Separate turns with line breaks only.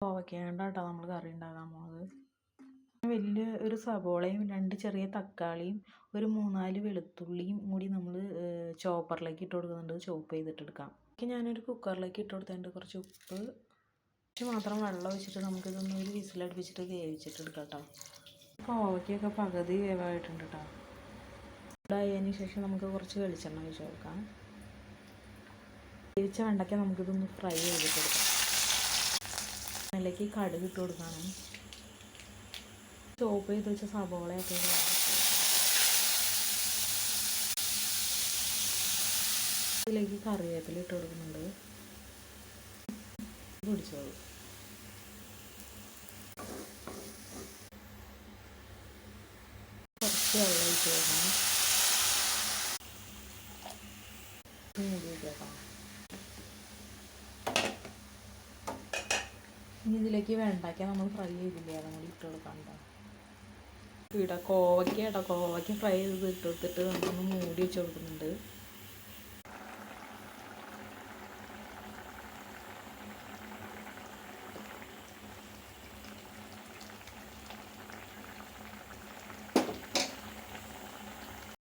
കോവയ്ക്ക കേട്ടോ നമ്മൾ കറി ഉണ്ടാക്കാൻ പോകുന്നത്. വലിയ ഒരു സവോളയും 2 ചെറിയ തക്കാളിയും ഒരു 3-4 വെളുത്തുള്ളിയും കൂടി നമ്മൾ ചോപ്പറിലേക്ക് ഇട്ട് കൊടുക്കുന്നുണ്ട്. ചോപ്പ് ചെയ്തിട്ടെടുക്കാം. ഞാനൊരു കുക്കറിലേക്ക് ഇട്ട് കൊടുത്തിട്ടുണ്ട്. കുറച്ച് ഉപ്പ് മാത്രം വെള്ളം ഒഴിച്ചിട്ട് നമുക്കിതൊന്ന് ഒരു വിസിലടുപ്പിച്ചിട്ട് വേവിച്ചിട്ടെടുക്കാം കേട്ടോ. കോവയ്ക്കൊക്കെ പകുതി വേവായിട്ടുണ്ട് കേട്ടോ. ചൂടായതിന് ശേഷം നമുക്ക് കുറച്ച് വെളിച്ചെണ്ണ ഒഴിച്ച് കൊടുക്കാം. വേവിച്ച വെണ്ടയ്ക്ക നമുക്കിതൊന്ന് ഫ്രൈ ചെയ്തിട്ടെടുക്കാം. അതിലേക്ക് കടുക് ഇട്ട് കൊടുക്കണം. ചോപ്പ് ചെയ്ത് വെച്ച സവോളയൊക്കെ ഇതിലേക്ക് കറിവേപ്പില ഇട്ട് കൊടുക്കുന്നുണ്ട്. പിടിച്ചോളൂ. കുറച്ച് വെള്ളം ഒഴിച്ച് കൊടുക്കണം. ഇനി ഇതിലേക്ക് വെണ്ടയ്ക്ക നമ്മൾ ഫ്രൈ ചെയ്തില്ലേ അതും കൂടി ഇട്ട് കൊടുക്കണ്ട. കോവയ്ക്ക ഫ്രൈ ചെയ്ത് ഇട്ട് കൊടുത്തിട്ട് നമുക്കൊന്ന് മൂടി വെച്ച് കൊടുക്കുന്നുണ്ട്.